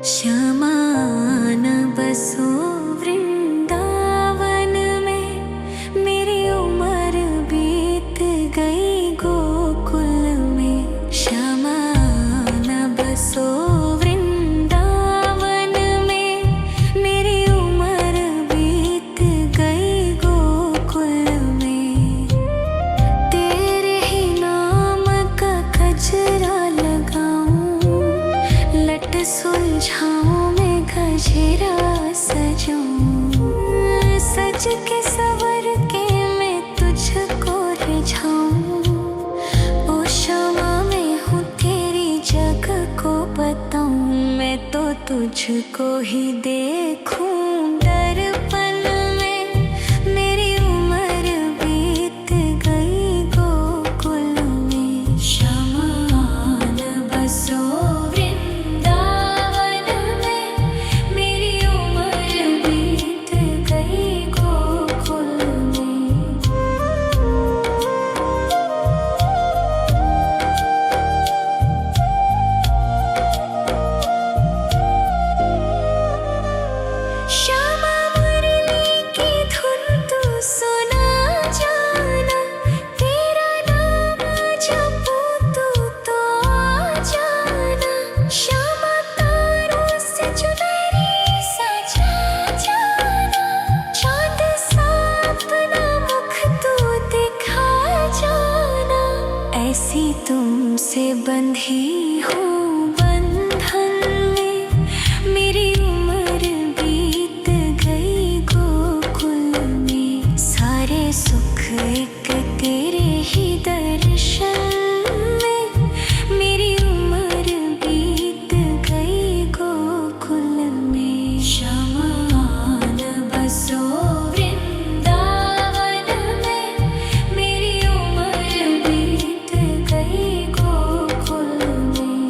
शमान बसो वृंदावन में, मेरी उम्र बीत गई गोकुल में। शमान बसो वृंदावन में, मेरी उम्र बीत गई गोकुल में। तेरे ही नाम का गजरा लगाऊं, लट सुलझाऊं मैं गजरा सजाऊं। सज के सवर के मैं तुझको रिझाऊं। ओ क्षमा मैं हूँ तेरी जग को बताऊं। मैं तो तुझको ही देखूं दर्पण में, मेरी उम्र बीत गई गोकुल में। शमान बसो वृंदावन में, मेरी उम्र बीत गई गोकुल में। श्यामा मुरली की धुन तू सुना जाना, तेरा नाम जपूं तू तो आ जाना। श्यामा तारों से चुनरी सजा जाना, चाँद सा अपना मुख तू दिखा जाना। ऐसी तुमसे बंधी हूँ बंधन में, मेरी उम्र बीत गई गोकुल में। सारे सुख एक तेरे ही दर्शन में, मेरी उम्र बीत गई गोकुल में। शमान बसो वृंदावन में, मेरी उम्र बीत गई गोकुल में।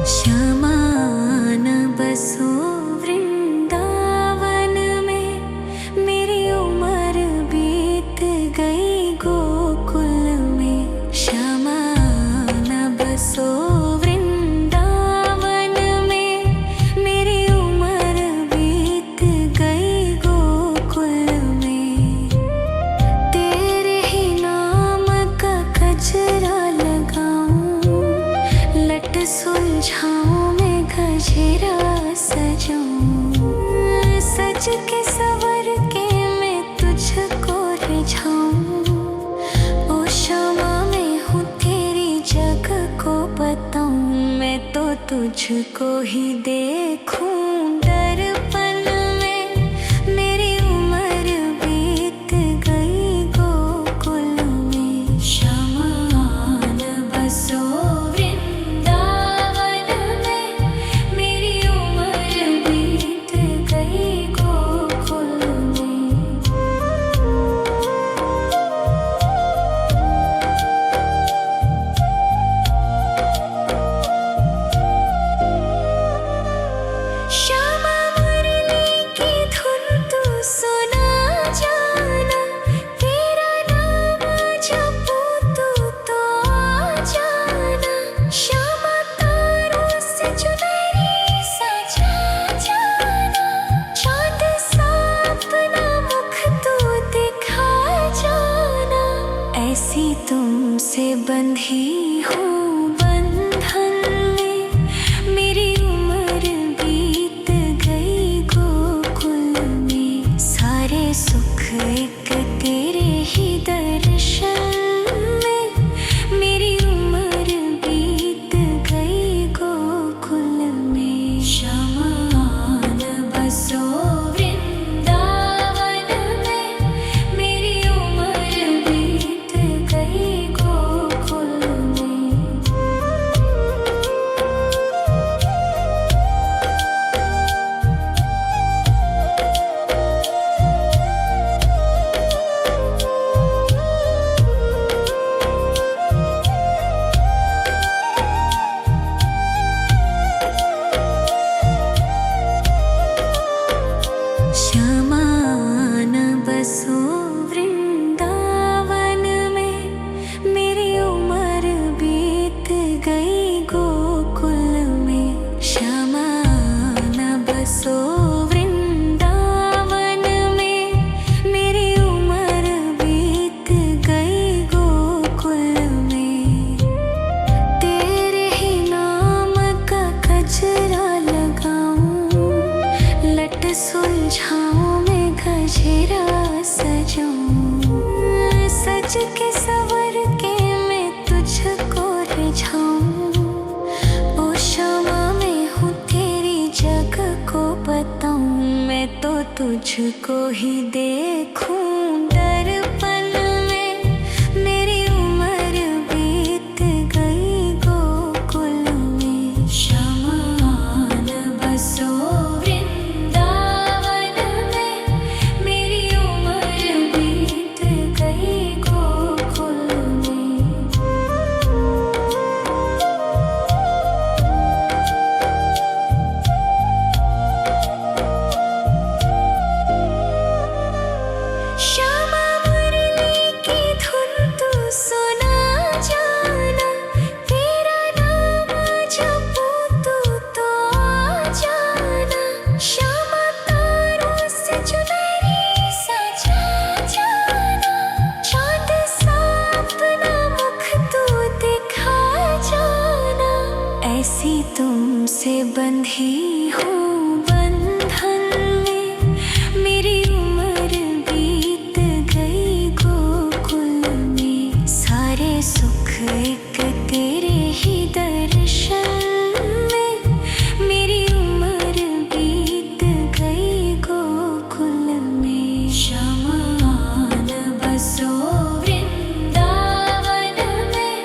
शमान बसो वृंदावन में, मेरी उम्र बीत गई गोकुल में। शमान बसो वृंदावन में, मेरी उम्र बीत गई गोकुल में। तेरे ही नाम का गजरा लगाऊं, लट सुलझाऊं मैं गजरा सजाऊं। सज के सवर के मैं तुझको रिझाऊं। ओ क्षमा मैं हूँ तेरी जग को बताऊं। मैं तो तुझको ही देखूं दर्पण में, मेरी उम्र बीत गई गोकुल में। शमान बसो वृंदावन में, मेरी उम्र बीत गई गोकुल में। के सवर के मैं तुझको रिझाऊं। ओ क्षमा मैं हूँ तेरी जग को बताऊं। मैं तो तुझको ही देखूं दर्पण में। मेरी उम्र बीत गई गोकुल में। शमान बसो वृंदावन में। मेरी उम्र बीत गई गोकुल में। श्यामा मुरली की धुन तू सुना जाना। तेरा नाम जपूं तो आ जाना। श्यामा तारों से चुनरी सजा जाना। चांद सा अपना मुख तू दिखा जाना। ऐसी तुमसे बंधी हूँ बंधन में। मेरी उम्र बीत गई गोकुल में। सारे सुख एक तेरे ही दर्शन में। मेरी उम्र बीत गई गोकुल में। शमान बसो वृंदावन में।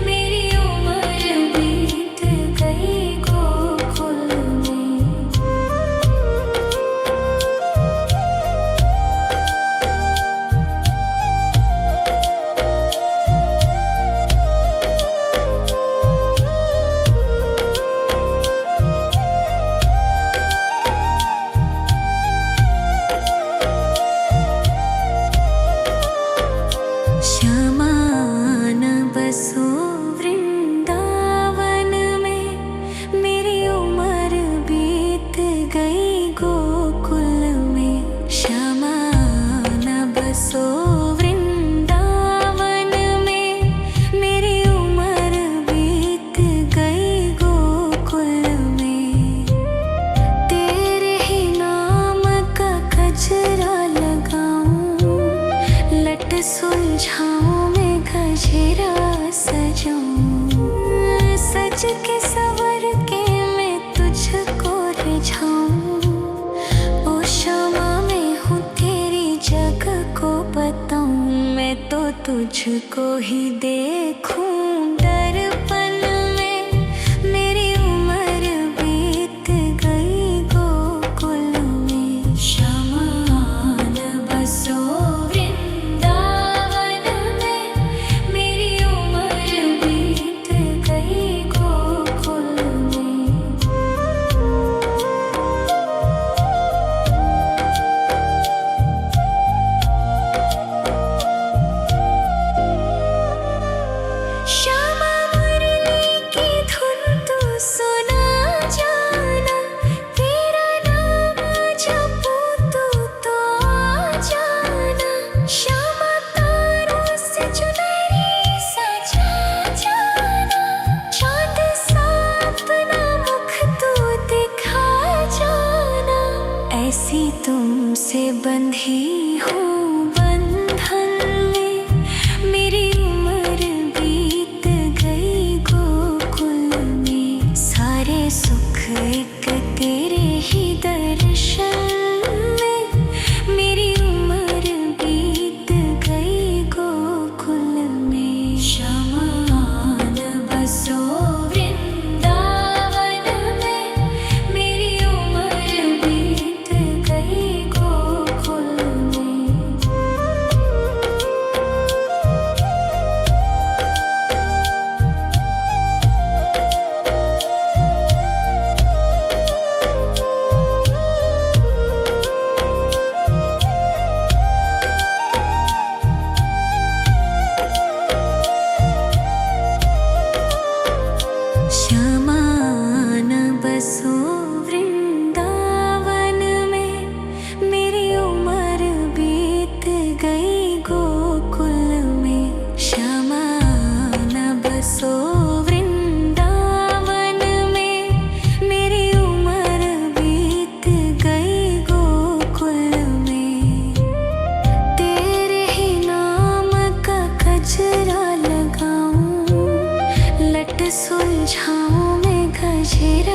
मेरी उम्र बीत गई गोकुल में। श्यामान बसो वृंदावन में। मेरी उम्र बीत गई गोकुल में। श्यामान बसो वृंदावन में। मेरी उम्र बीत गई गोकुल में। तेरे ही नाम का गजरा लगाऊं। लट सुलझाऊं मैं गजरा सजाऊं। सज के सवर के मैं तुझको रिझाऊं। ओ क्षमा मैं हूँ तेरी जग को बताऊं। मैं तो तुझको ही देखूं दर्पण में। मेरी उम्र बीत गई गोकुल में। शमान बसो वृंदावन में। मेरी उम्र बीत गई गोकुल में। श्यामा मुरली की धुन तू सुना जाना। तेरा नाम जपूं तो आ जाना। श्यामा तारों से चुनरी सजा जाना। चांद सा अपना मुख तू दिखा जाना। ऐसी तुमसे बंधी हूँ बंधन में। मेरी उम्र बीत गई गोकुल में। सारे सुख एक तेरे ही दर्शन में। मेरी उम्र बीत गई गोकुल में। शमान बसो वृंदावन में। मेरी उम्र बीत गई गोकुल में।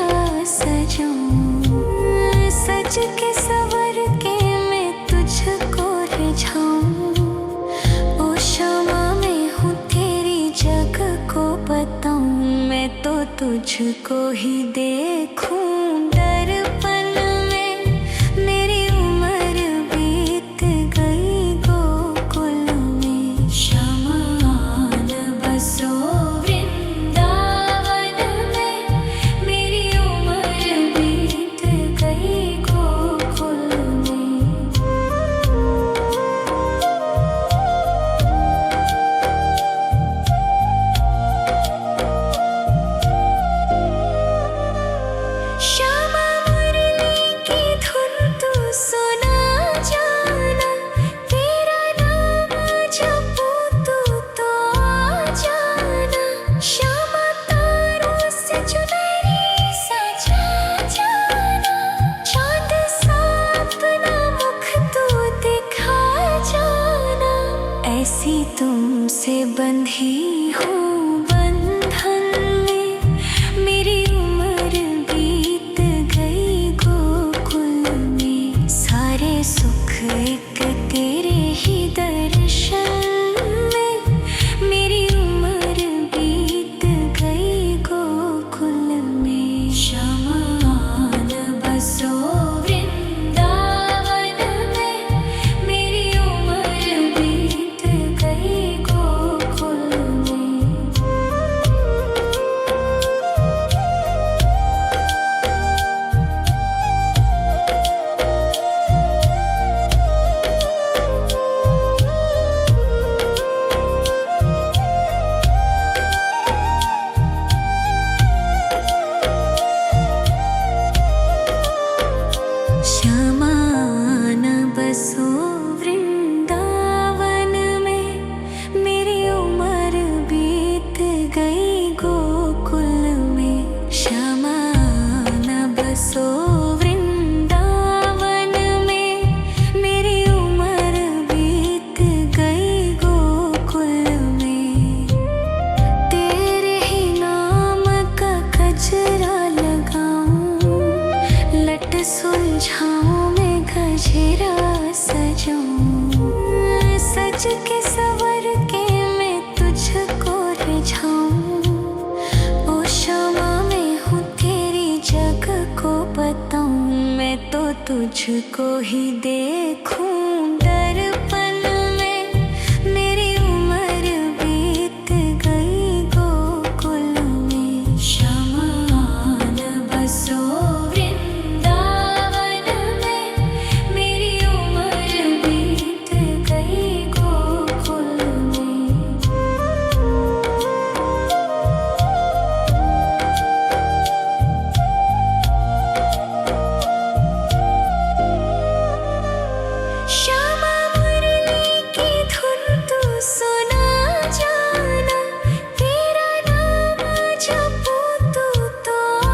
गजरा सजाऊं, सज के सवर के मैं तुझको रिझाऊं। ओ क्षमा मैं हूँ तेरी जग को बताऊं, मैं तो तुझको ही देखूं। दर्पण में मेरी उम्र बीत गई गोकुल में, शमान बसो वृंदावन में। मेरी उम्र बीत गई गोकुल में। श्यामा मुरली की धुन तू सुना जाना, तेरा नाम जपूं तू तो आ जाना। श्यामा तारों से चुनरी सजा जाना, चांद सा अपना मुख तू दिखा जाना। ऐसी तुमसे बंधी हूँ बंधन में, मेरी उम्र बीत गई गोकुल में। सारे सुख एक तेरे ही दर्शन में, मेरी उम्र बीत गई गोकुल में। शमान बसो वृंदावन में, मेरी उम्र बीत गई गोकुल में। शमान बसो वृंदावन में, मेरी उम्र बीत गई गोकुल में। शमान बसो वृंदावन में, मेरी उम्र बीत गई गोकुल में। तेरे ही नाम का गजरा लगाऊं, लट सुलझाऊं मैं गजरा सजाऊं। सज के सवर के मैं तुझको रिझाऊं। ओ क्षमा मैं हूँ तेरी जग को बताऊं, मैं तो तुझको ही देखूं। दर्पण में मेरी उम्र बीत गई गोकुल में। शमान बसो वृंदावन में, मेरी उम्र बीत गई गोकुल में। श्यामा मुरली की धुन तू सुना जाना, तेरा नाम जपूं तू तो आ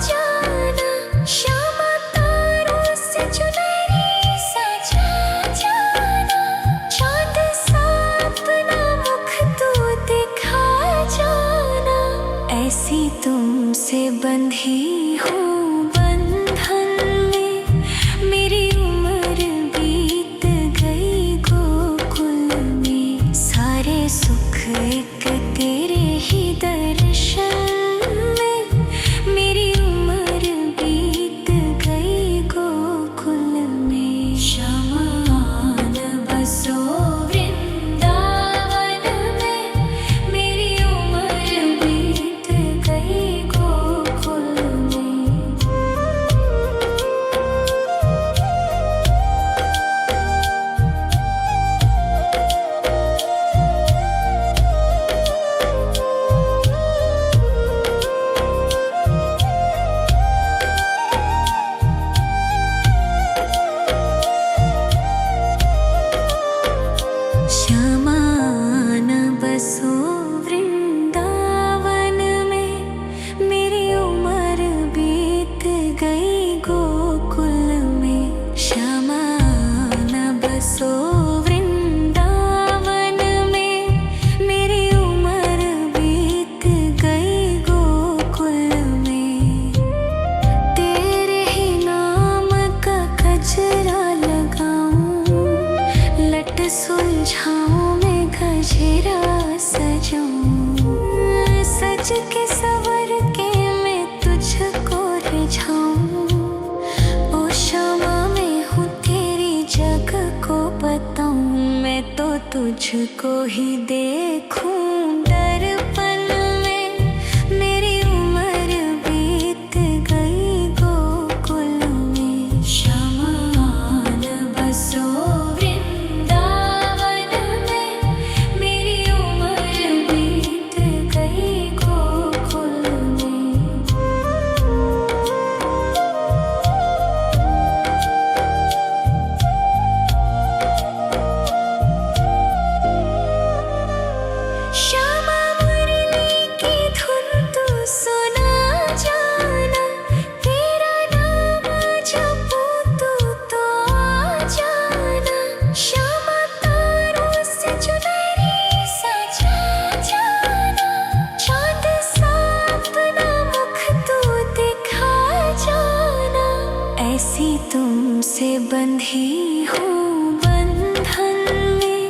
जाना। श्यामा तारों से चुनरी सजा जाना, चांद सा अपना मुख तू दिखा जाना। ऐसी तुमसे बंधी हूँ बंधन में, मेरी उम्र बीत गई गोकुल में। सारे सुख एक तेरे ही दर्शन में, मेरी उम्र बीत गई गोकुल में। शमान बसो वृंदावन में, मेरी उम्र बीत गई गोकुल में। शमान बसो वृंदावन में, मेरी उम्र बीत गई गोकुल में। शमान बसो वृंदावन में, मेरी उम्र बीत गई गोकुल में। गजरा सजाऊं, सज के सवर के मैं तुझको रिझाऊं। ओ क्षमा मैं हूँ तेरी जग को बताऊं, मैं तो तुझको ही देखूं। दर्पण में मेरी उम्र बीत गई गोकुल में, शमान बसो वृंदावन में। मेरी उम्र बीत गई गोकुल में। श्यामा मुरली की धुन तू सुना जाना, तेरा नाम जपूं तो आ जाना। श्यामा तारों से चुनरी सजा जाना, चाँद सा अपना मुख तू दिखा जाना। ऐसी तुमसे बंधी हूँ बंधन में,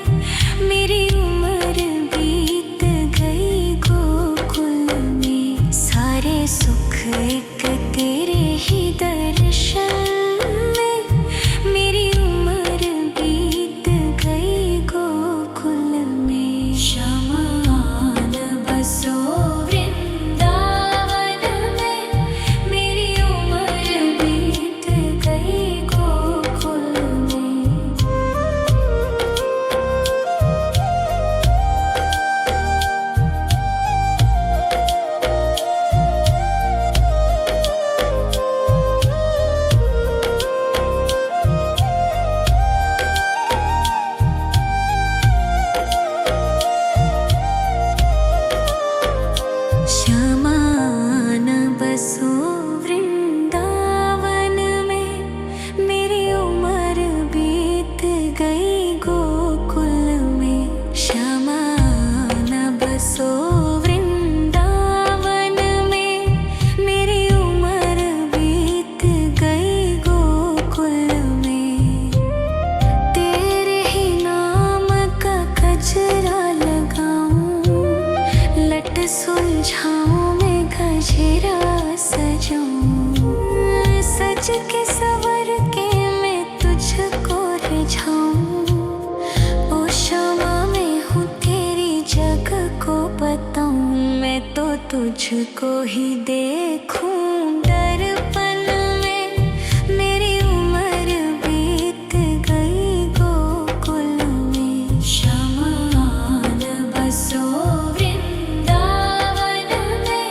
मेरी उम्र बीत गई गोकुल में। सारे सुख एक तेरे ही दर्शन में, मेरी उम्र बीत गई गोकुल में। शमान बसो वृंदावन में, मेरी उम्र बीत गई गोकुल में। शमान बसो वृंदावन में, मेरी उम्र बीत गई गोकुल में। शमान बसो वृंदावन में, मेरी उम्र बीत गई गोकुल में। तेरे ही नाम का गजरा लगाऊं, लट सुलझाऊं मैं गजरा सजाऊं। सज के सवर के मैं तुझको रिझाऊं। ओ क्षमा मैं हूँ तेरी जग को बताऊं, मैं तो तुझको ही देखूं। दर्पण में मेरी उम्र बीत गई गोकुल में। शमान बसो वृंदावन में,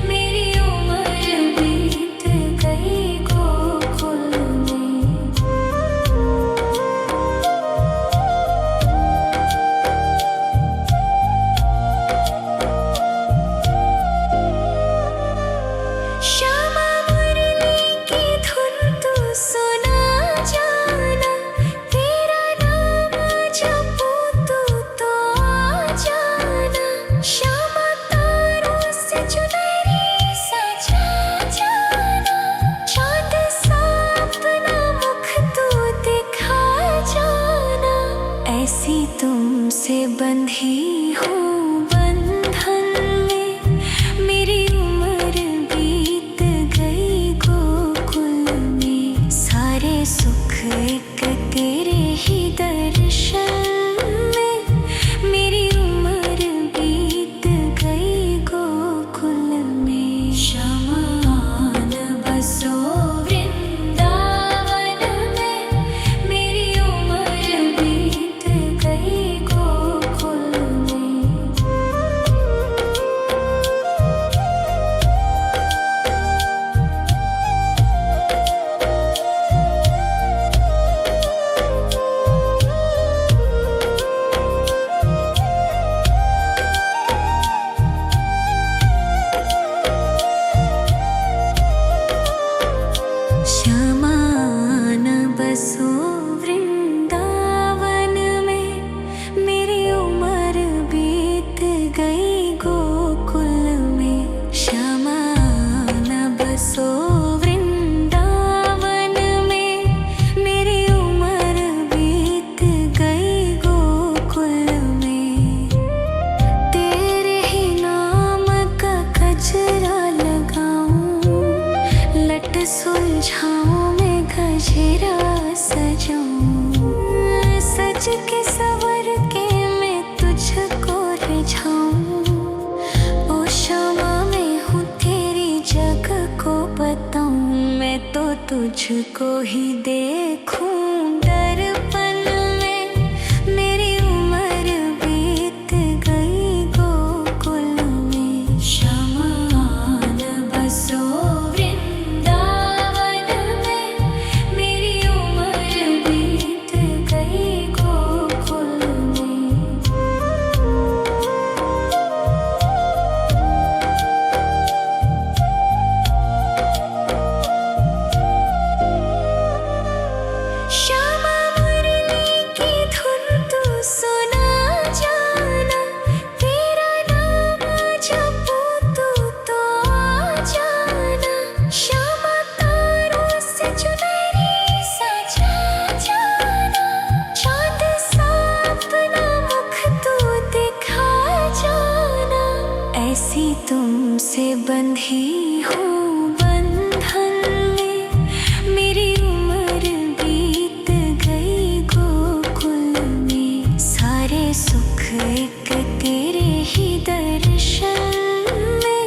मेरी उम्र बीत गई गोकुल में। श्यामा मुरली की धुन तू सुना जाना, तेरा नाम जपूं तो आ जाना। श्यामा तारों से चुनरी सजा जाना, चाँद सा अपना मुख तू दिखा जाना। ऐसी तुमसे बंधी हूँ बंधन में, मेरी उम्र बीत गई गोकुल में। सारे सुख एक तेरे ही दर्शन में, मेरी उम्र बीत गई गोकुल में। शमान बसो वृंदावन में, मेरी उम्र बीत गई गोकुल में। सुलझाऊं मैं गजरा सजाऊं, सज के सवर के मैं तुझको रिझाऊं। ओ शामा मैं हूँ तेरी जग को बताऊं, मैं तो तुझको ही देखूं दर्पण में। मेरी उम्र बीत गई गोकुल में, श्यामा आन बसो वृंदावन में। मेरी उम्र बीत गई गोकुल में। श्यामा मुरली की धुन तू सुना जाना, तेरा नाम जपूं तो आ जाना। श्यामा तारों से चुनरी सजा जाना, चांद सा अपना मुख तू दिखा जाना। ऐसी तुमसे बंधी हूँ बंधन में, मेरी उम्र बीत गई गोकुल में। सारे सुख एक तेरे ही दर्शन में,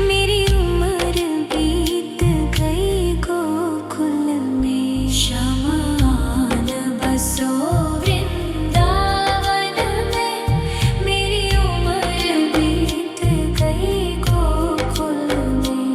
मेरी उम्र बीत गई गोकुल में। श्यामा आन बसो वृंदावन में, मेरी उम्र बीत गई गोकुल में।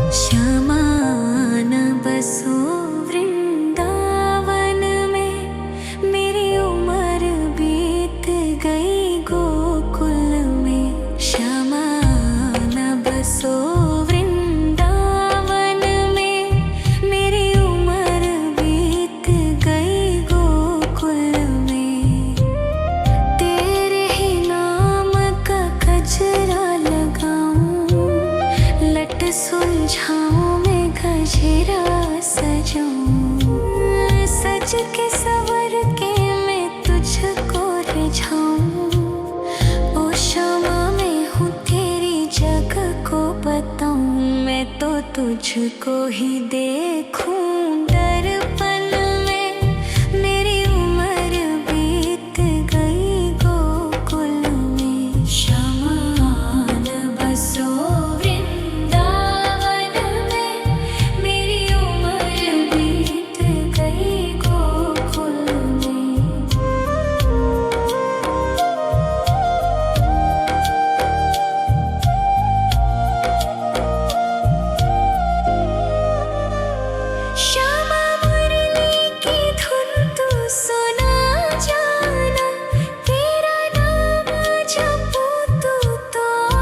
श्यामा आन बसो वृंदावन में, मेरी उम्र बीत गई गोकुल में। श्यामा आन बसो वृंदावन में, मेरी उम्र बीत गई गोकुल में। तेरे ही नाम का गजरा लगाऊं, लट सुलझाऊं मैं गजरा सजाऊं। सज के सवर के मैं तुझको रिझाऊं। ओ शामा मैं हूँ तेरी जग को बताऊं, मैं तो तुझको ही देखूं दर्पण में। मेरी उम्र बीत गई गोकुल में। श्यामा आन बसो वृंदावन में, मेरी उम्र बीत गई गोकुल में। श्यामा मुरली की धुन तू सुना जाना, तेरा नाम जपूं तो आ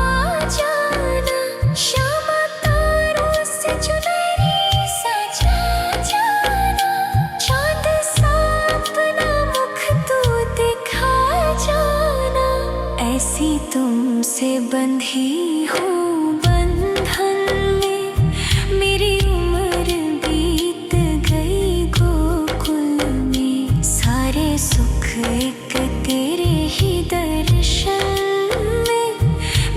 जाना। श्यामा तारों से चुनरी सजा जाना, चांद सा अपना मुख तू दिखा जाना। ऐसी तुमसे बंधी हूँ बंधन में, मेरी उम्र बीत गई गोकुल में। सारे सुख एक तेरे ही दर्शन में,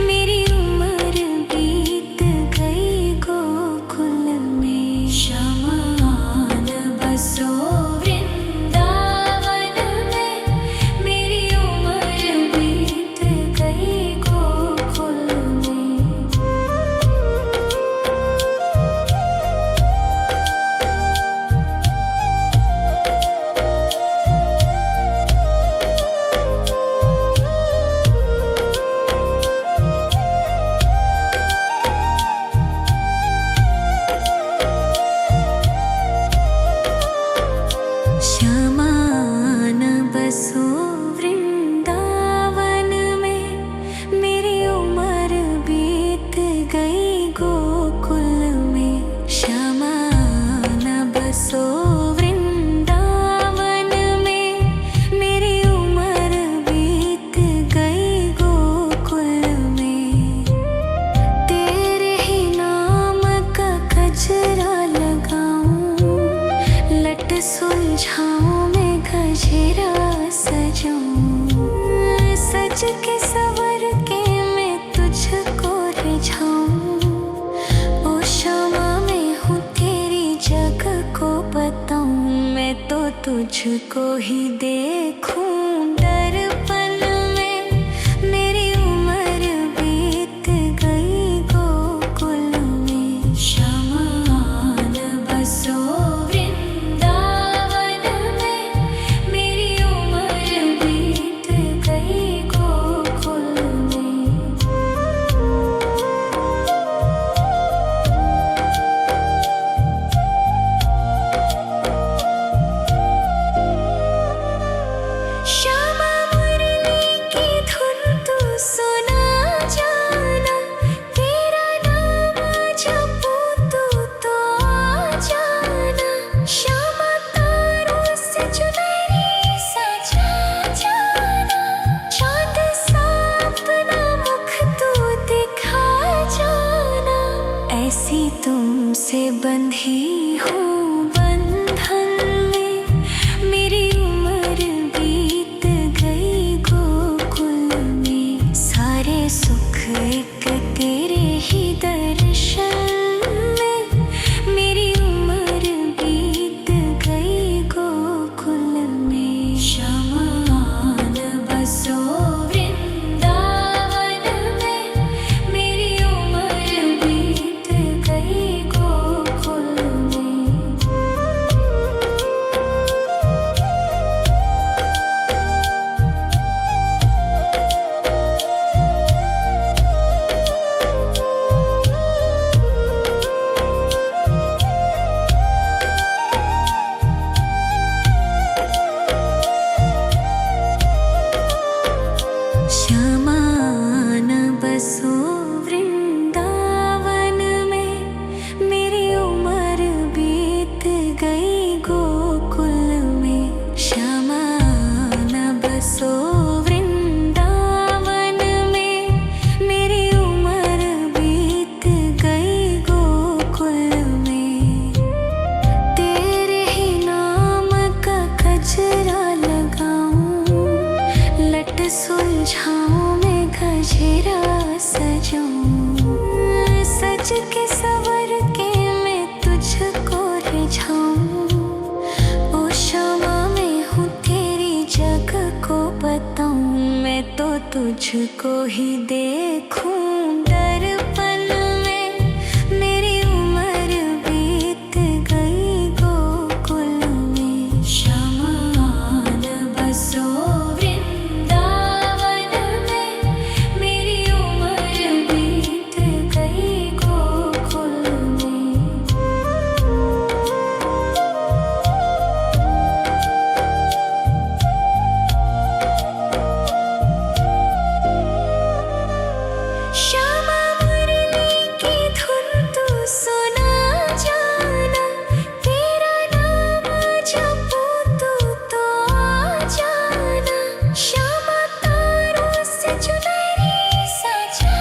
मेरी उम्र बीत गई गोकुल में। श्यामा आन बसो वृंदावन में, मेरी उम्र बीत गई गोकुल में। तुझको ही देखूं दर्पण में। मेरी उम्र बीत गई गोकुल में। शमान बसो वृंदावन में। मेरी उम्र बीत गई गोकुल में। श्यामा मुरली की धुन तू सुना जाना। तेरा नाम जपूं तू तो आ जाना। श्यामा तारों से चुनरी सजा जाना। चाँद सा अपना मुख तू दिखा जाना। ऐसी तुमसे बंधी हूँ बंधन में। मेरी उम्र बीत गई गोकुल में। सारे सुख एक तेरे ही दर्शन में। मेरी उम्र बीत गई गोकुल में। शमान बसो वृंदावन में। मेरी उम्र बीत गई गोकुल में। श्यामान बसो वृंदावन में। मेरी उम्र बीत गई गोकुल में। श्यामान बसो वृंदावन में। मेरी उम्र बीत गई गोकुल में। तेरे ही नाम का गजरा लगाऊं। लट सुलझाऊं मैं गजरा सजाऊं। सज के सवर के मैं तुझको रिझाऊं। ओ श्यामा मैं हूँ तेरी जग को बताऊं। मैं तो तुझको ही देखूं दर्पण में। मेरी उम्र बीत गई गोकुल में। शमान बसो वृंदावन में। मेरी उम्र बीत गई गोकुल में। श्यामा मुरली की धुन तू सुना जाना। तेरा नाम जपूं तू तो आ जाना। श्यामा तारों से चुनरी सजा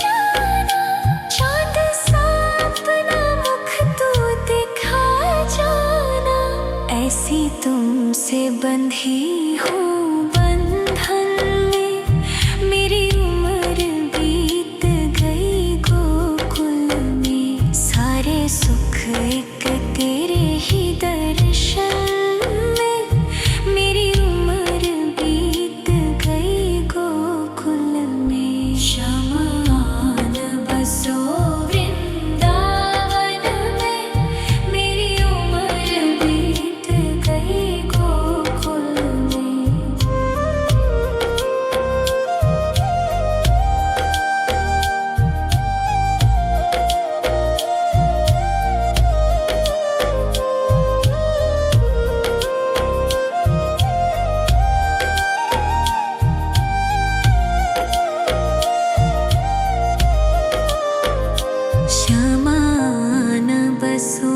जाना। चाँद सा अपना मुख तू दिखा जाना। ऐसी तुमसे बंधी हूँ बंधन में। मेरी उम्र बीत गई गोकुल में। सारे सुख एक तेरे ही दर्शन में। मेरी उम्र बीत गई गोकुल में। शमान बसो वृंदावन में। मेरी उम्र बीत गई गोकुल में। श्यामान बसो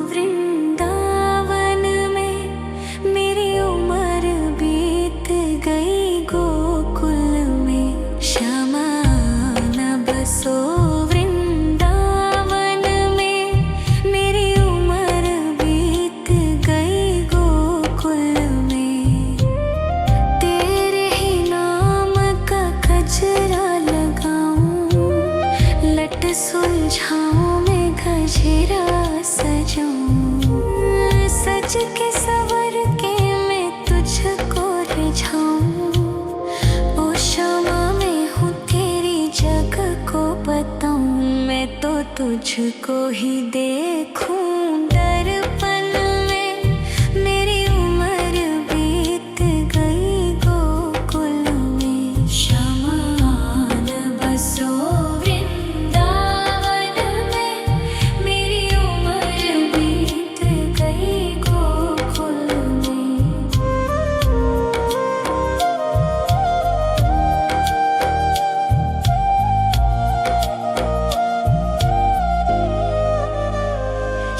वृंदावन में। मेरी उम्र बीत गई गोकुल में। श्यामान बसो वृंदावन में। मेरी उम्र बीत गई गोकुल में। तेरे ही नाम का गजरा लगाऊं। लट सुलझाऊं मैं गजरा सजाऊं। सज के सवर के तुझको ही देखूं दर्पण में। मेरी उम्र बीत गई गोकुल में। शमान बसो वृंदावन में। मेरी उम्र बीत गई गोकुल में।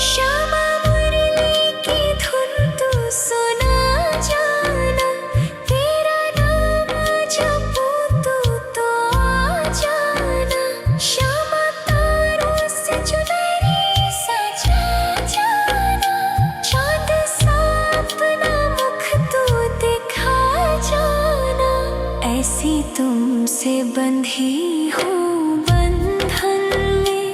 श्यामा मुरली की धुन तू सुना जाना। तेरा नाम जपूं तू तो आ जाना। श्यामा तारों से चुनरी सजा जाना। चाँद सा अपना मुख तू दिखा जाना। ऐसी तुमसे बंधी हूँ बंधन में।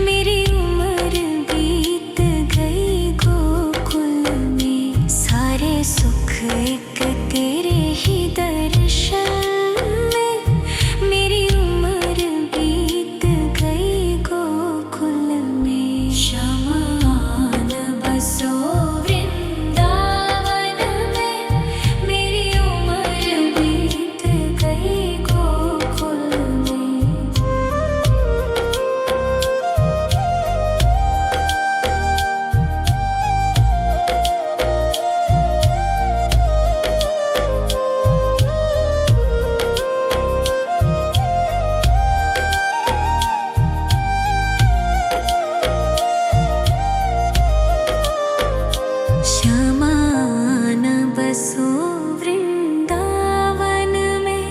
मेरी उम्र बीत गई गोकुल में। सारे सुख एक तेरे ही दर्शन में। मेरी उम्र बीत गई गोकुल में। शमान बसो वृंदावन में। मेरी उम्र बीत गई गोकुल में। श्यामान बसो वृंदावन में।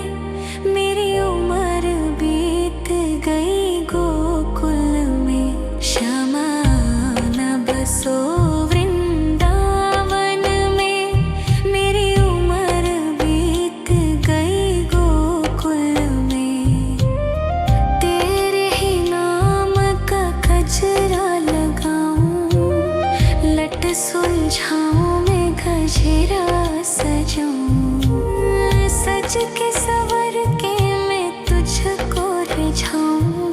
मेरी उम्र बीत गई गोकुल में। श्यामान बसो वृंदावन में। मेरी उम्र बीत गई गोकुल में। तेरे ही नाम का गजरा लगाऊं। लट सुलझाऊं मैं गजरा सजाऊं। सज के सवर के मैं तुझको रिझाऊं।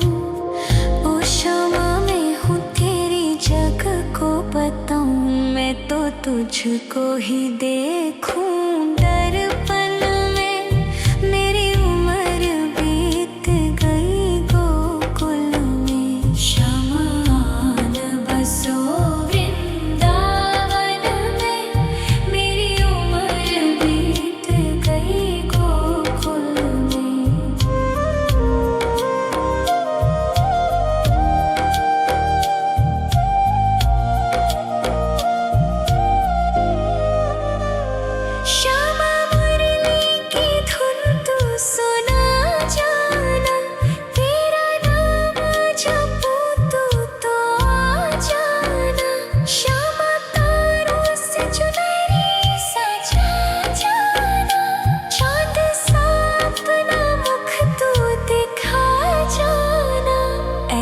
ओ श्यामा मैं हूँ तेरी जग को बताऊं। मैं तो तुझको ही देखूं दर्पण में। मेरी उम्र बीत गई गोकुल में। शमान बसो वृंदावन में। मेरी उम्र बीत गई गोकुल में। श्यामा मुरली की धुन तू सुना जाना। तेरा नाम जपूं तू तो आ जाना। श्यामा तारों से चुनरी सजा जाना। चाँद सा अपना मुख तू दिखा जाना।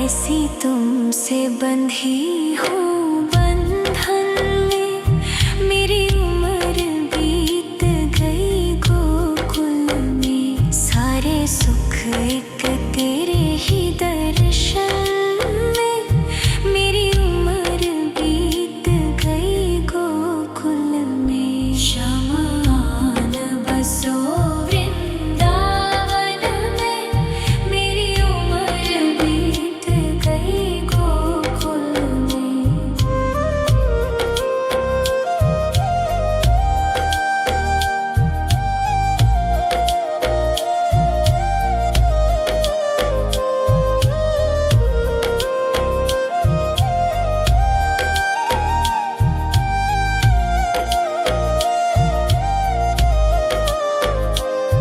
ऐसी तुमसे बंधी हूँ बंधन में। मेरी उम्र बीत गई गोकुल में। सारे सुख एक तेरे ही दर्शन में। मेरी उम्र बीत गई गोकुल में। शमान बसो वृंदावन में। मेरी उम्र बीत गई गोकुल में।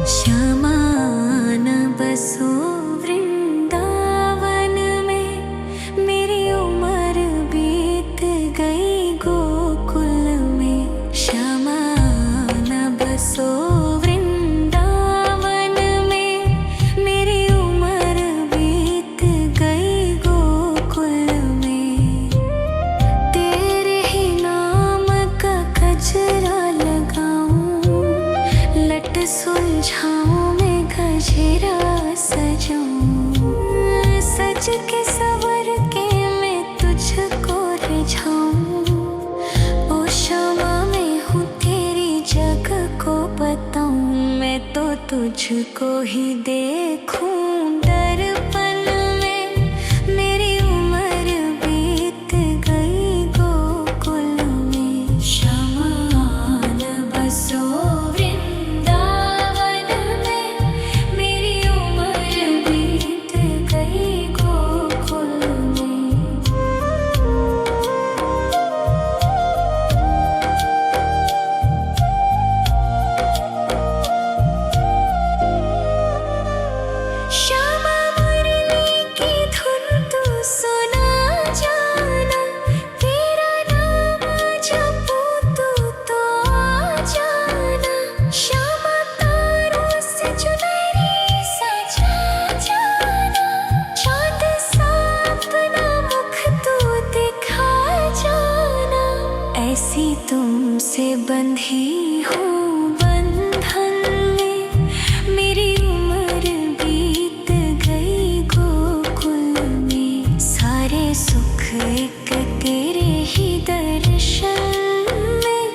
श्यामान बसो वृंदावन में। मेरी उम्र बीत गई गोकुल में। श्यामान बसो वृंदावन में। मेरी उम्र बीत गई गोकुल में। तेरे ही नाम का गजरा लगाऊं। लट सुलझाऊं मैं गजरा सजाऊं। सज के सवर के सुलझाऊं। ओ क्षमा मैं हूँ तेरी जग को बताऊं। मैं तो तुझको ही देखूं दर्पण में। मेरी उम्र बीत गई गोकुल में। शमान बसो वृंदावन में। मेरी उम्र बीत गई गोकुल में। श्यामा मुरली की धुन तू सुना जाना। तेरा नाम जपूं तो आ जाना। श्यामा तारों से चुनरी सजा जाना। चाँद सा अपना मुख तू दिखा जाना। ऐसी तुमसे बंधी हूँ बंधन में। मेरी उम्र बीत गई गोकुल में। सारे सुख एक तेरे ही दर्शन में।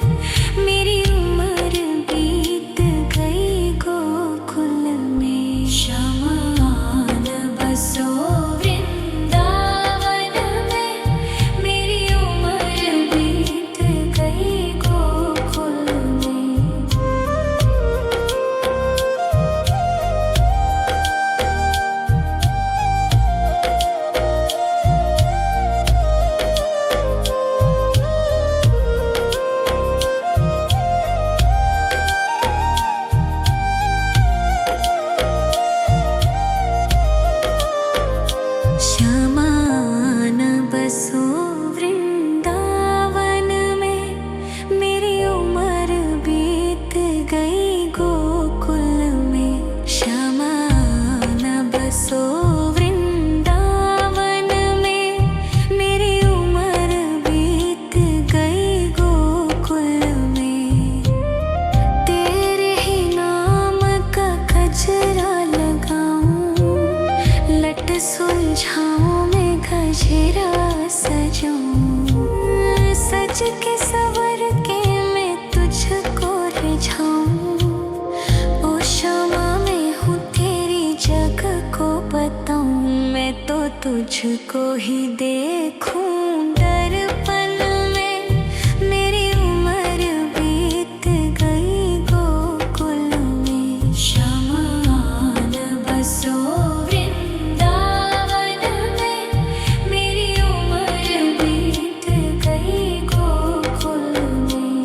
मेरी उम्र बीत गई गोकुल में। शमान बसो वृंदावन में। मेरी उम्र बीत गई गोकुल में। श्यामान बसो वृंदावन में। मेरी उम्र बीत गई गोकुल में। श्यामान बसो वृंदावन में। मेरी उम्र बीत गई गोकुल में। तेरे ही नाम का गजरा लगाऊं। लट सुलझाऊं मैं गजरा सजाऊं। सज के सवर के मैं तुझको रिझाऊं। ओ क्षमा मैं हूँ तेरी जग को बताऊं। मैं तो तुझको ही देखूं दर्पण में। मेरी उम्र बीत गई गोकुल में। शमान बसो वृंदावन में। मेरी उम्र बीत गई गोकुल में।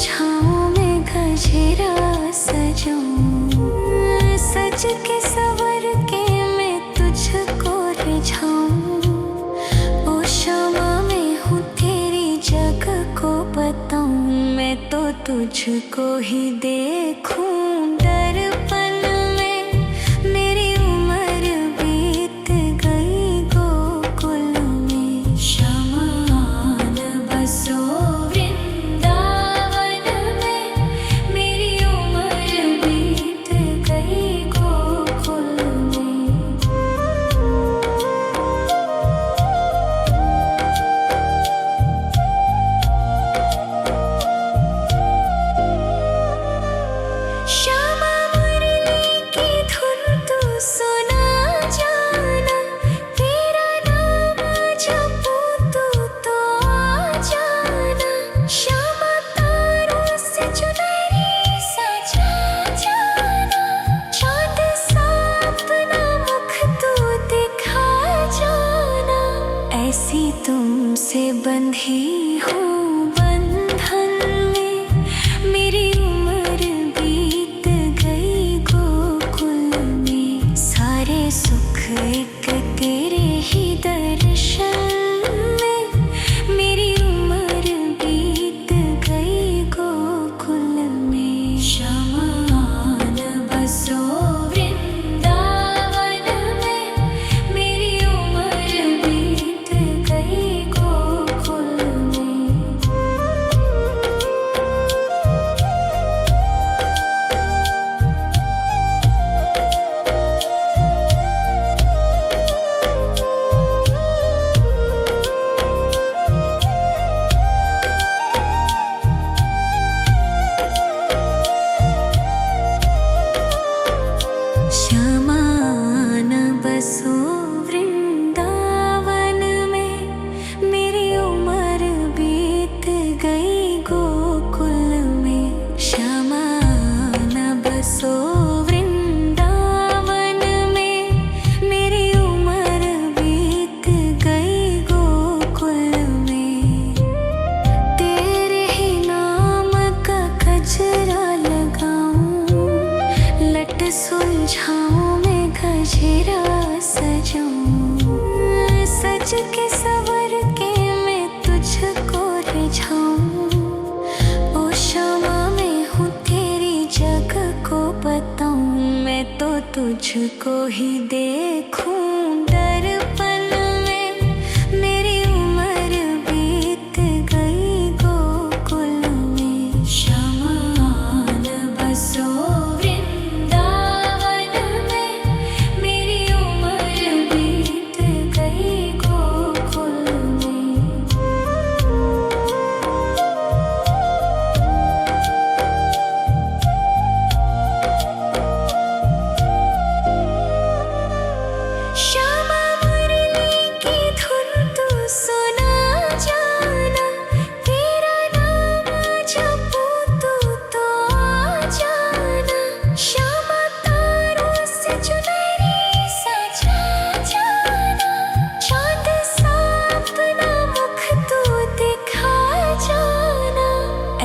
सुलझाऊं मैं गजरा सजाऊं, सज के सवर के मैं तुझको रिझाऊं। ओ शमा मैं हूँ तेरी जग को बताऊं, मैं तो तुझको ही देखूं। दर्पण में मेरी उम्र बीत गई गोकुल में, शमान बसो वृंदावन में। मेरी उम्र बीत गई गोकुल में। श्यामा मुरली की धुन तू सुना जाना, तेरा नाम जपूं तो आ जाना। श्यामा तारों से चुनरी सजा जाना, चाँद सा अपना मुख तू दिखा जाना। ऐसी तुमसे बंधी हूँ बंधन में, मेरी उम्र बीत गई गोकुल में। सारे सुख एक तेरे ही दर्शन में, मेरी उम्र बीत गई गोकुल में। शमान बसो वृंदावन में, मेरी उम्र बीत गई गोकुल में। शमान बसो वृंदावन में, मेरी उम्र बीत गई गोकुल में। शमान बसो वृंदावन में, मेरी उम्र बीत गई गोकुल में। तेरे ही नाम का गजरा लगाऊं, लट सुलझाऊं मैं गजरा सजाऊं। सज के सवर के मैं तुझको रिझाऊं। ओ शमा मैं हूँ तेरी जग को बताऊं, मैं तो तुझको ही देखूं। दर्पण में मेरी उम्र बीत गई गोकुल में। शमान बसो वृंदावन में, मेरी उम्र बीत गई गोकुल में। श्यामा मुरली की धुन तू सुना जाना, तेरा नाम जपूं तो आ जाना। श्यामा तारों से चुनरी सजा जाना, चाँद सा अपना मुख तू दिखा जाना।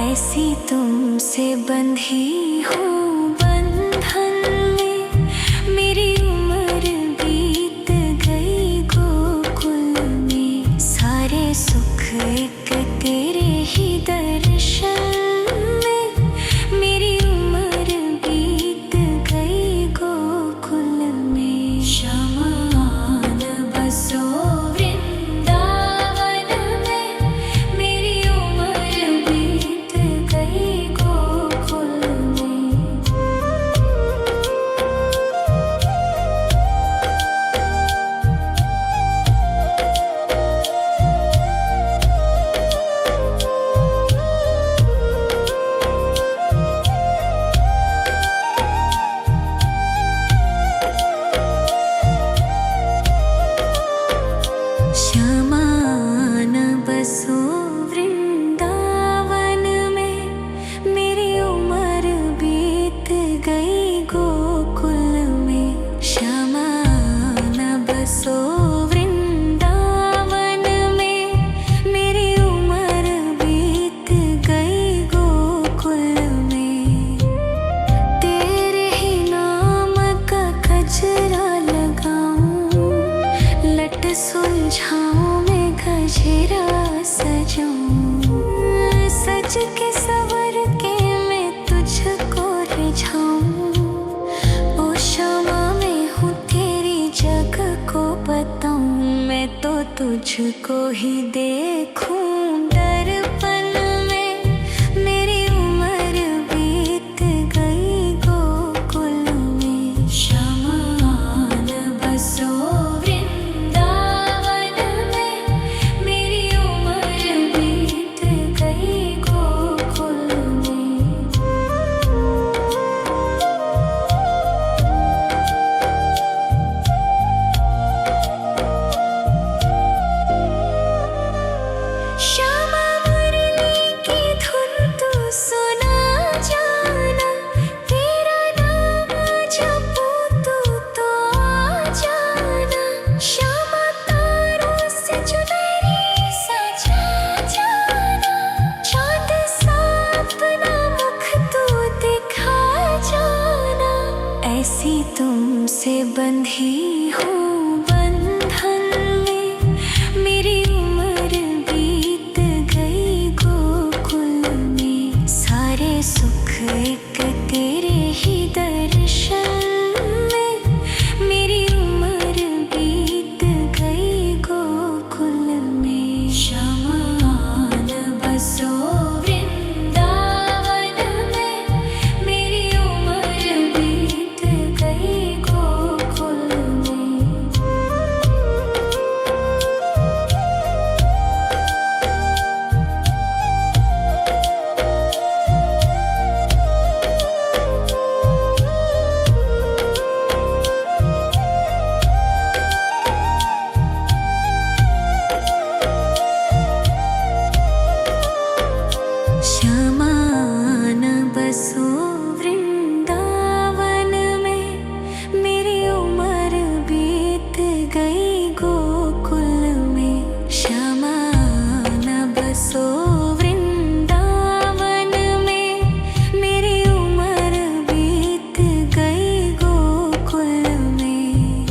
ऐसी तुमसे बंधी हूँ बंधन में, मेरी उम्र बीत गई गोकुल में। सारे सुख एक तेरे ही दर्शन में, मेरी उम्र बीत गई गोकुल में। शमान बसो वृंदावन में, मेरी उम्र बीत गई गोकुल में। लट सुलझाऊं मैं गजरा सजाऊं, सज के सवर के मैं तुझको रिझाऊं। ओ शमा मैं हूँ तेरी जग को बताऊं, मैं तो तुझको ही देखूं दर्पण में। मेरी उम्र बीत गई गोकुल में, शमान बसो वृंदावन में। मेरी उम्र बीत गई गोकुल में। श्यामा मुरली की धुन तू सुना जाना, तेरा नाम जपूं तो आ जाना। श्यामा तारों से चुनरी सजा जाना, चाँद सा अपना मुख तू दिखा जाना। ऐसी तुमसे बंधी हूँ बंधन में, मेरी उम्र बीत गई गोकुल में। सारे सुख एक तेरे ही दर्शन में, मेरी उम्र बीत गई गोकुल में। शमान बसो वृंदावन में, मेरी उम्र बीत गई गोकुल में। शमान बसो वृंदावन में, मेरी उम्र बीत गई गोकुल में। शमान बसो वृंदावन में, मेरी उम्र बीत गई गोकुल में।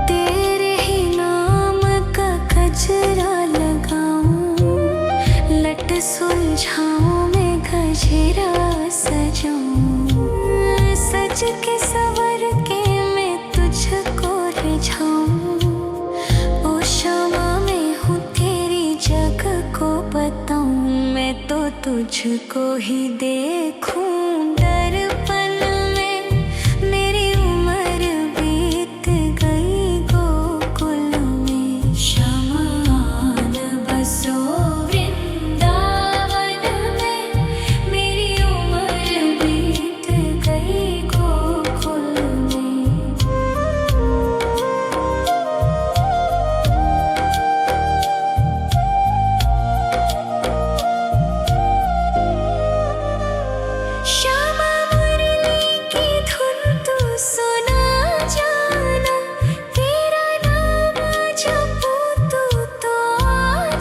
तेरे ही नाम का गजरा लगाऊं, लट सुलझाऊं मैं गजरा सजाऊं, सज के सवर के मैं तुझको रिझाऊं। ओ शमा मैं हूँ तेरी जग को बताऊं, मैं तो तुझको ही देखूं दर्पण में। मेरी उम्र बीत गई गोकुल में। शमान बसो वृंदावन में, मेरी उम्र बीत गई गोकुल में। श्यामा मुरली की धुन तू सुना जाना, तेरा नाम जपूं तो आ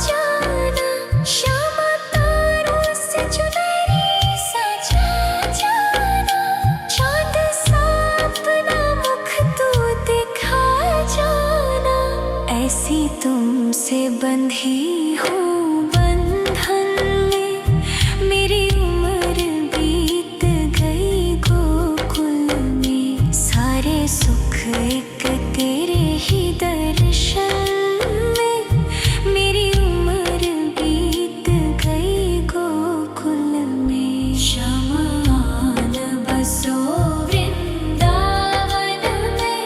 जाना। श्यामा तारों से चुनरी सजा जाना, चाँद सा अपना मुख तू दिखा जाना। ऐसी तुमसे बंधी हूँ बंधन में, मेरी उम्र बीत गई गोकुल में। सारे सुख एक तेरे ही दर्शन में, मेरी उम्र बीत गई गोकुल में। शमान बसो वृंदावन में,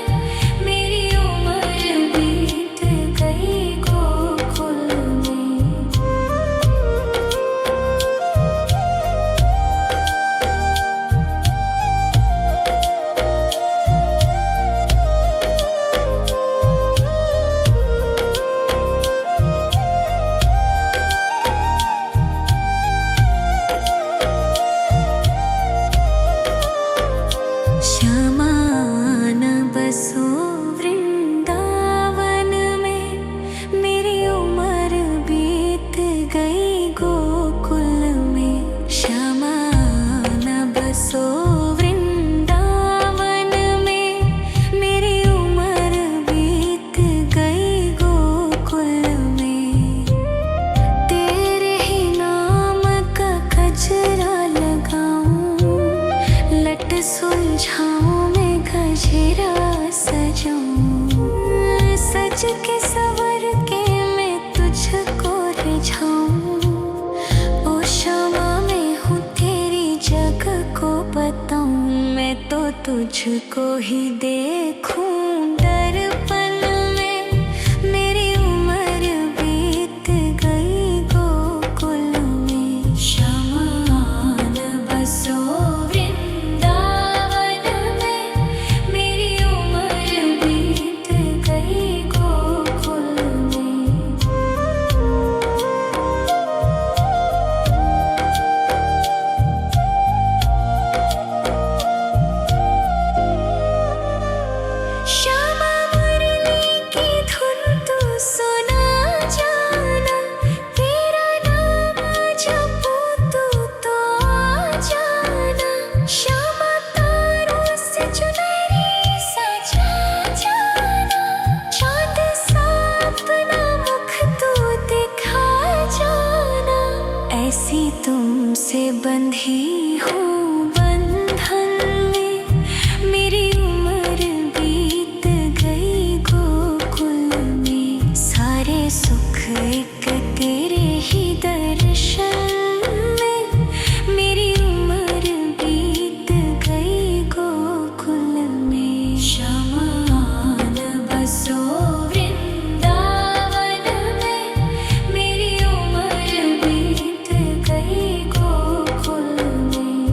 मेरी उम्र बीत गई गोकुल में। तुझको ही देखूं दर्पण में। मेरी उम्र बीत गई गोकुल में। शमान बसो वृंदावन में। मेरी उम्र बीत गई गोकुल में। श्यामा मुरली की धुन तू सुना जाना। तेरा नाम जपूं तो आ जाना। श्यामा तारों से चुनरी सजा जाना। चांद सा अपना मुख तू दिखा जाना। ऐसी तुमसे बंधी हूँ बंधन में। मेरी उम्र बीत गई गोकुल में। सारे सुख एक तेरे ही दर्शन में। मेरी उम्र बीत गई गोकुल में। शमान बसो वृंदावन में। मेरी उम्र बीत गई गोकुल में।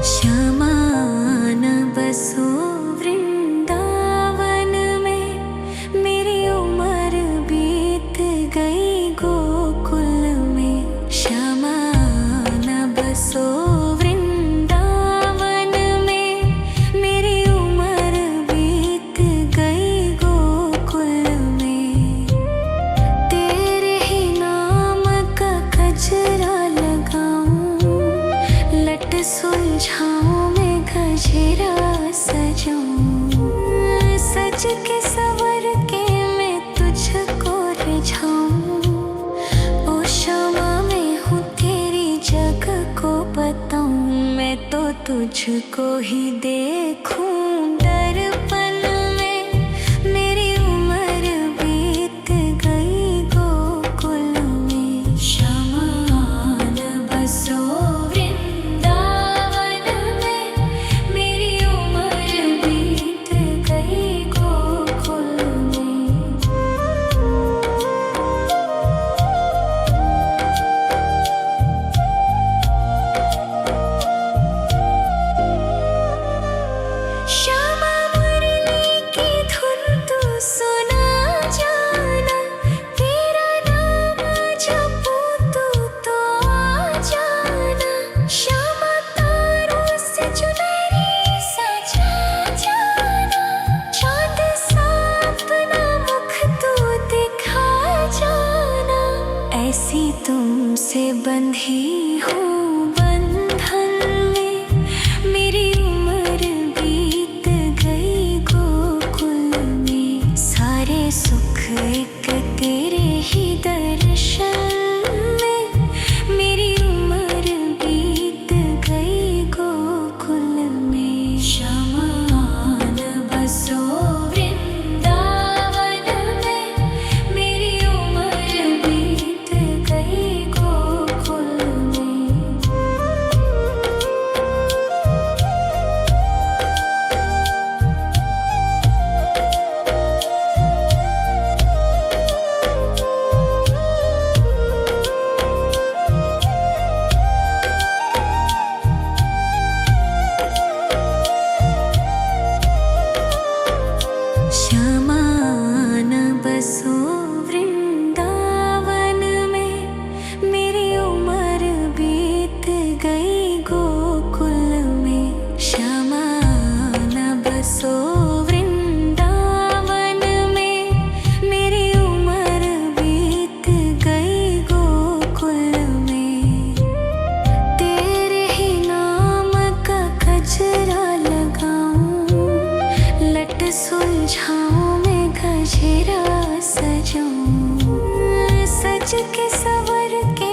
श्यामान बसो वृंदावन में। मेरी उम्र बीत गई गोकुल में। श्यामान बसो वृंदावन में। मेरी उम्र बीत गई गोकुल में। तेरे ही नाम का गजरा लगाऊं। लट सुलझाऊं मैं गजरा सजाऊं। सज के सवर के मैं तुझको रिझाऊं। ओ श्यामा मैं हूँ तेरी जग को बताऊं। मैं तो तुझको ही देखूं दर्पण में। मेरी उम्र बीत गई गोकुल में। शमान बसो वृंदावन में। मेरी उम्र बीत गई गोकुल में। श्यामा मुरली की धुन तू सुना जाना। तेरा नाम जपूं तो आ जाना। श्यामा तारों से चुनरी सजा जाना। चांद सा अपना मुख तू दिखा जाना। ऐसी तुमसे बंधी हूँ बंधन में। मेरी उम्र बीत गई गोकुल में। सारे सुख एक तेरे ही दर्शन में। मेरी उम्र बीत गई गोकुल में। शमान बसो वृंदावन में। मेरी उम्र बीत गई गोकुल में। श्यामान बसो वृंदावन में। मेरी उम्र बीत गई गोकुल में। श्यामान बसो वृंदावन में। मेरी उम्र बीत गई गोकुल में। तेरे ही नाम का गजरा लगाऊं। लट सुलझाऊं मैं गजरा सजाऊं। सज के सवर के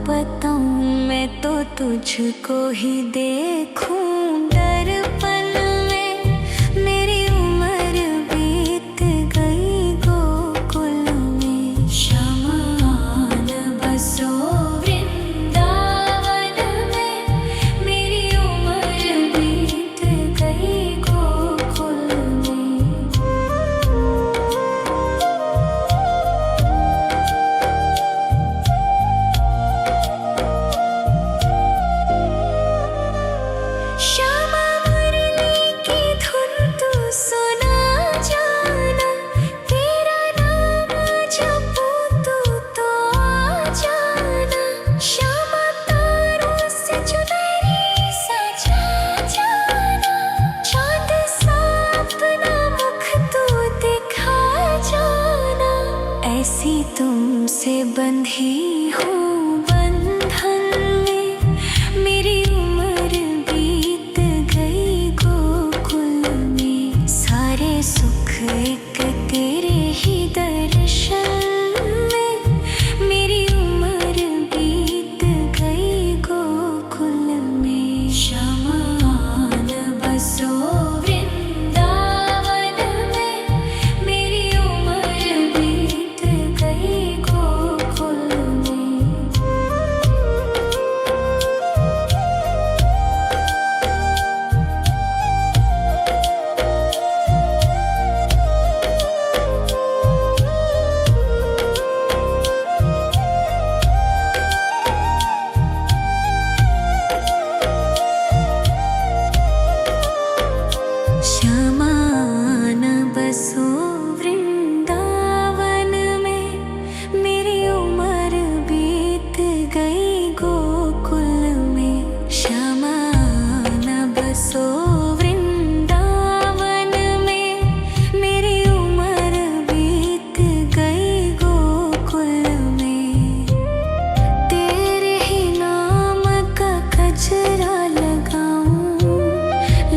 बताऊं, मैं तो तुझको ही देखूं दर्पण में। मेरी उम्र बीत गई गोकुल में, शमान बसो वृंदावन में। मेरी उम्र बीत गई गोकुल में। श्यामा मुरली की धुन तू सुना जाना, तेरा नाम जपूं तो आ जाना। श्यामा तारों से चुनरी सजा जाना, चांद सा अपना मुख तू दिखा जाना। ऐसी तुमसे बंधी हूँ बंधन में, मेरी उम्र बीत गई गोकुल में। सारे सुख एक तेरे ही दर्शन में, मेरी उम्र बीत गई गोकुल में। शमान बसो वृंदावन में, मेरी उम्र बीत गई गोकुल में। शमान बसो वृंदावन में, मेरी उम्र बीत गई गोकुल में। शमान बसो वृंदावन में, मेरी उम्र बीत गई गोकुल में। तेरे ही नाम का गजरा लगाऊं,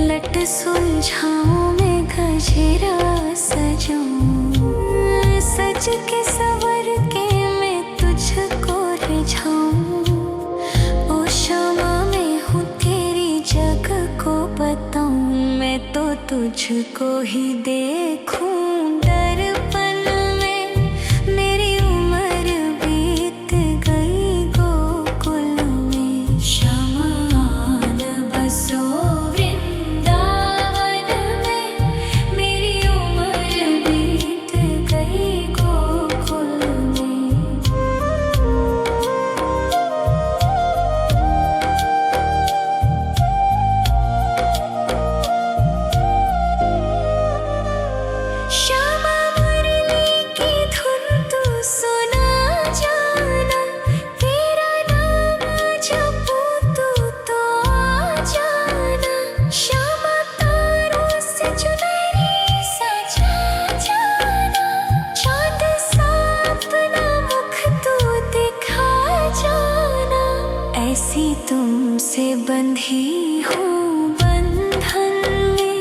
लट सुलझाऊं मैं गजरा सजाऊं। सज के संवर के मैं तुझको रिझाऊं। ओ श्यामा मैं हूँ तेरी जग को बताऊं, मैं तो तुझको ही देखूं दर्पण में। मेरी उम्र बीत गई गोकुल में। शमान बसो वृंदावन में, मेरी उम्र बीत गई गोकुल में। श्यामा मुरली की धुन तू सुना जाना, तेरा नाम जपूं तो आ जाना। श्यामा तारों से चुनरी सजा जाना, चांद सा अपना मुख तू दिखा जाना। ऐसी तुमसे बंधी हूँ बंधन में,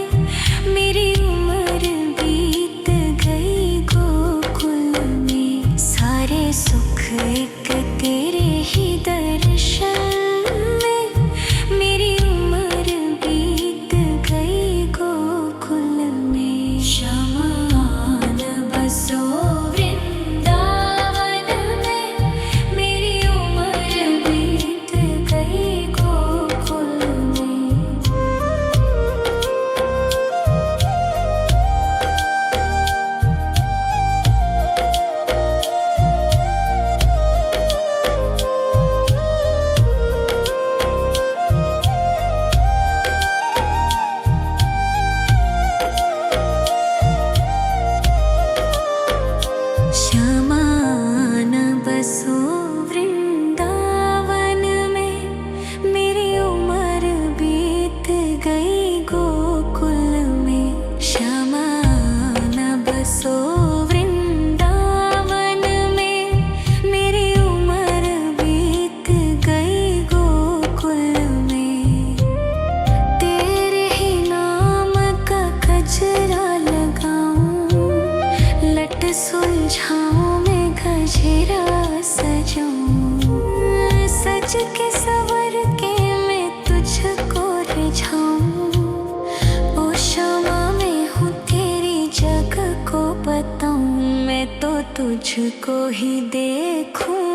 मेरी उम्र बीत गई गोकुल में। सारे सुख एक तेरे ही दर्शन में, मेरी उम्र बीत गई गोकुल में। शमान बसो वृंदावन में, मेरी उम्र बीत गई गोकुल में। सज के सवर के मैं तुझको रिझाऊं। ओ शमा मैं हूँ तेरी जग को बताऊं, मैं तो तुझको ही देखूं।